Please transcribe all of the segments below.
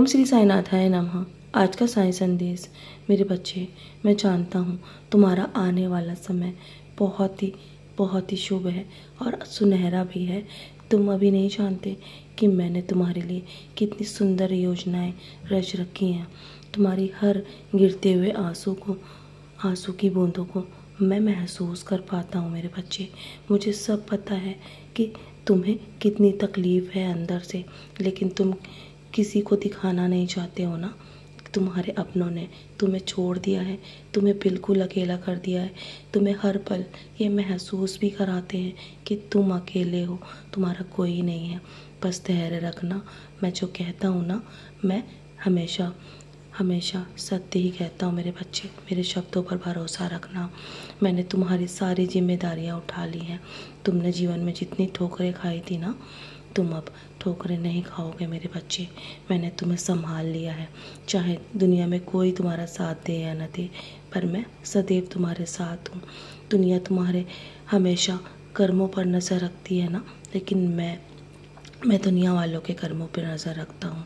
श्री साईनाथाय नमः। आज का साई संदेश। मेरे बच्चे, मैं जानता हूँ तुम्हारा आने वाला समय बहुत ही शुभ है और सुनहरा भी है। तुम अभी नहीं जानते कि मैंने तुम्हारे लिए कितनी सुंदर योजनाएं रच रखी हैं। तुम्हारी हर गिरते हुए आंसू की बूंदों को मैं महसूस कर पाता हूँ मेरे बच्चे। मुझे सब पता है कि तुम्हें कितनी तकलीफ़ है अंदर से, लेकिन तुम किसी को दिखाना नहीं चाहते हो ना। तुम्हारे अपनों ने तुम्हें छोड़ दिया है, तुम्हें बिल्कुल अकेला कर दिया है। तुम्हें हर पल ये महसूस भी कराते हैं कि तुम अकेले हो, तुम्हारा कोई नहीं है। बस धैर्य रखना। मैं जो कहता हूँ ना, मैं हमेशा सत्य ही कहता हूँ मेरे बच्चे। मेरे शब्दों पर भरोसा रखना। मैंने तुम्हारी सारी जिम्मेदारियाँ उठा ली हैं। तुमने जीवन में जितनी ठोकरें खाई थी ना, तुम अब ठोकरें नहीं खाओगे मेरे बच्चे। मैंने तुम्हें संभाल लिया है। चाहे दुनिया में कोई तुम्हारा साथ दे या न दे, पर मैं सदैव तुम्हारे साथ हूँ। दुनिया तुम्हारे हमेशा कर्मों पर नज़र रखती है ना, लेकिन मैं दुनिया वालों के कर्मों पर नज़र रखता हूँ।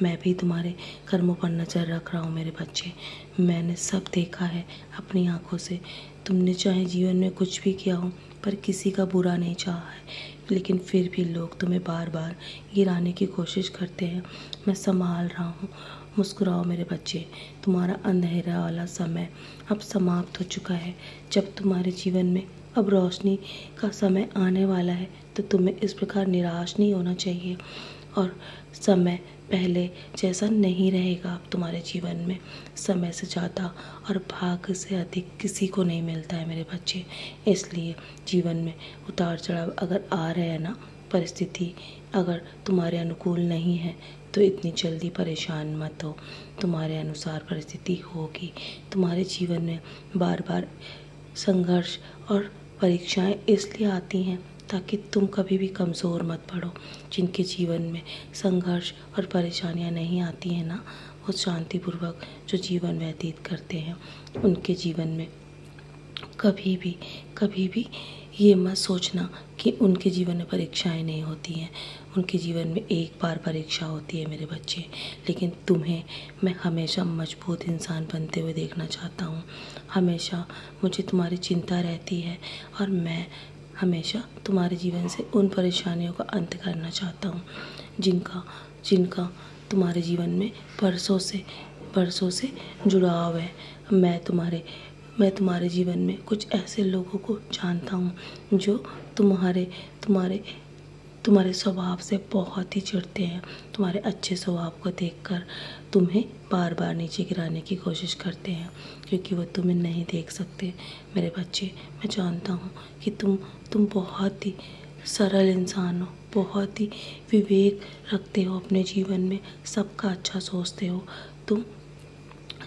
मैं भी तुम्हारे कर्मों पर नज़र रख रहा हूँ मेरे बच्चे। मैंने सब देखा है अपनी आँखों से। तुमने चाहे जीवन में कुछ भी किया हो, पर किसी का बुरा नहीं चाहा है, लेकिन फिर भी लोग तुम्हें बार बार गिराने की कोशिश करते हैं। मैं संभाल रहा हूँ। मुस्कुराओ मेरे बच्चे। तुम्हारा अंधेरा वाला समय अब समाप्त हो चुका है। जब तुम्हारे जीवन में अब रोशनी का समय आने वाला है, तो तुम्हें इस प्रकार निराश नहीं होना चाहिए। और समय पहले जैसा नहीं रहेगा अब तुम्हारे जीवन में। समय से ज़्यादा और भाग्य से अधिक किसी को नहीं मिलता है मेरे बच्चे। इसलिए जीवन में उतार चढ़ाव अगर आ रहे हैं ना, परिस्थिति अगर तुम्हारे अनुकूल नहीं है, तो इतनी जल्दी परेशान मत हो। तुम्हारे अनुसार परिस्थिति होगी। तुम्हारे जीवन में बार बार संघर्ष और परीक्षाएं इसलिए आती हैं ताकि तुम कभी भी कमज़ोर मत पड़ो। जिनके जीवन में संघर्ष और परेशानियां नहीं आती हैं ना, वो शांतिपूर्वक जो जीवन व्यतीत करते हैं, उनके जीवन में कभी भी ये मत सोचना कि उनके जीवन में परीक्षाएं नहीं होती हैं। उनके जीवन में एक बार परीक्षा होती है मेरे बच्चे। लेकिन तुम्हें मैं हमेशा मजबूत इंसान बनते हुए देखना चाहता हूँ। हमेशा मुझे तुम्हारी चिंता रहती है और मैं हमेशा तुम्हारे जीवन से उन परेशानियों का अंत करना चाहता हूँ जिनका तुम्हारे जीवन में बरसों से जुड़ाव है। मैं तुम्हारे जीवन में कुछ ऐसे लोगों को जानता हूँ जो तुम्हारे स्वभाव से बहुत ही चिढ़ते हैं। तुम्हारे अच्छे स्वभाव को देखकर तुम्हें बार बार नीचे गिराने की कोशिश करते हैं, क्योंकि वो तुम्हें नहीं देख सकते मेरे बच्चे। मैं जानता हूँ कि तुम बहुत ही सरल इंसान हो, बहुत ही विवेक रखते हो अपने जीवन में, सबका अच्छा सोचते हो। तुम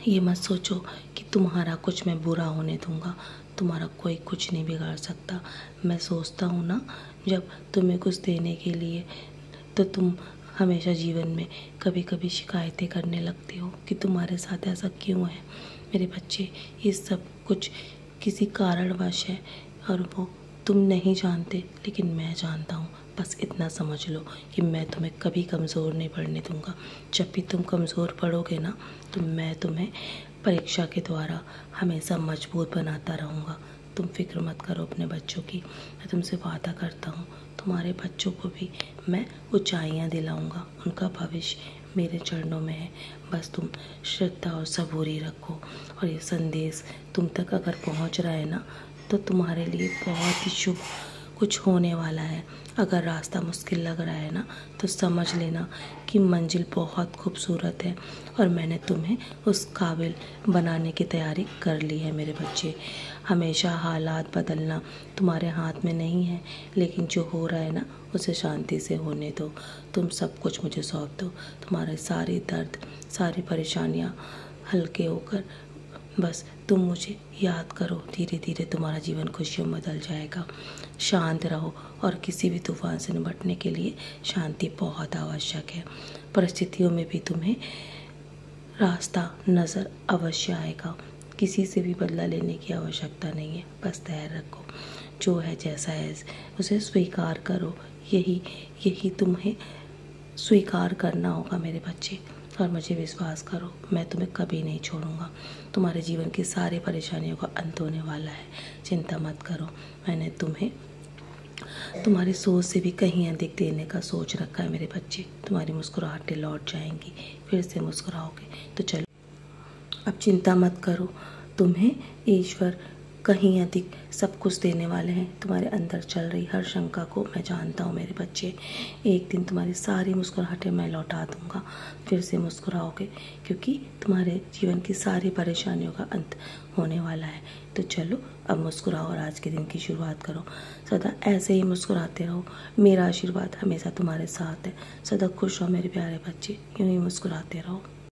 ये मत सोचो कि तुम्हारा कुछ मैं बुरा होने दूंगा। तुम्हारा कोई कुछ नहीं बिगाड़ सकता। मैं सोचता हूँ ना, जब तुम्हें कुछ देने के लिए, तो तुम हमेशा जीवन में कभी कभी शिकायतें करने लगते हो कि तुम्हारे साथ ऐसा क्यों है। मेरे बच्चे, ये सब कुछ किसी कारणवश है और वो तुम नहीं जानते, लेकिन मैं जानता हूँ। बस इतना समझ लो कि मैं तुम्हें कभी कमज़ोर नहीं पड़ने दूंगा। जब भी तुम कमज़ोर पड़ोगे ना, तो मैं तुम्हें परीक्षा के द्वारा हमेशा मजबूत बनाता रहूँगा। तुम फिक्र मत करो अपने बच्चों की। मैं तुमसे वादा करता हूँ, तुम्हारे बच्चों को भी मैं ऊंचाइयाँ दिलाऊँगा। उनका भविष्य मेरे चरणों में है। बस तुम श्रद्धा और सबूरी रखो। और ये संदेश तुम तक अगर पहुँच रहा है ना, तो तुम्हारे लिए बहुत ही शुभ कुछ होने वाला है। अगर रास्ता मुश्किल लग रहा है ना, तो समझ लेना कि मंजिल बहुत खूबसूरत है और मैंने तुम्हें उस काबिल बनाने की तैयारी कर ली है मेरे बच्चे। हमेशा हालात बदलना तुम्हारे हाथ में नहीं है, लेकिन जो हो रहा है ना, उसे शांति से होने दो। तुम सब कुछ मुझे सौंप दो। तुम्हारे सारे दर्द, सारी परेशानियाँ हल्के होकर बस तुम मुझे याद करो। धीरे धीरे तुम्हारा जीवन खुशियों में बदल जाएगा। शांत रहो, और किसी भी तूफान से निपटने के लिए शांति बहुत आवश्यक है। परिस्थितियों में भी तुम्हें रास्ता नज़र अवश्य आएगा। किसी से भी बदला लेने की आवश्यकता नहीं है। बस धैर्य रखो। जो है जैसा है उसे स्वीकार करो। यही तुम्हें स्वीकार करना होगा मेरे बच्चे। और मुझे विश्वास करो, मैं तुम्हें कभी नहीं छोड़ूंगा। तुम्हारे जीवन की सारी परेशानियों का अंत होने वाला है, चिंता मत करो। मैंने तुम्हें तुम्हारी सोच से भी कहीं अधिक देने का सोच रखा है मेरे बच्चे। तुम्हारी मुस्कुराहटें लौट जाएंगी, फिर से मुस्कुराओगे। तो चलो अब चिंता मत करो, तुम्हें ईश्वर कहीं अधिक सब कुछ देने वाले हैं। तुम्हारे अंदर चल रही हर शंका को मैं जानता हूँ मेरे बच्चे। एक दिन तुम्हारी सारी मुस्कुराहटें मैं लौटा दूँगा, फिर से मुस्कुराओगे, क्योंकि तुम्हारे जीवन की सारी परेशानियों का अंत होने वाला है। तो चलो अब मुस्कुराओ और आज के दिन की शुरुआत करो। सदा ऐसे ही मुस्कुराते रहो। मेरा आशीर्वाद हमेशा तुम्हारे साथ है। सदा खुश रहो मेरे प्यारे बच्चे, यूँ ही मुस्कुराते रहो।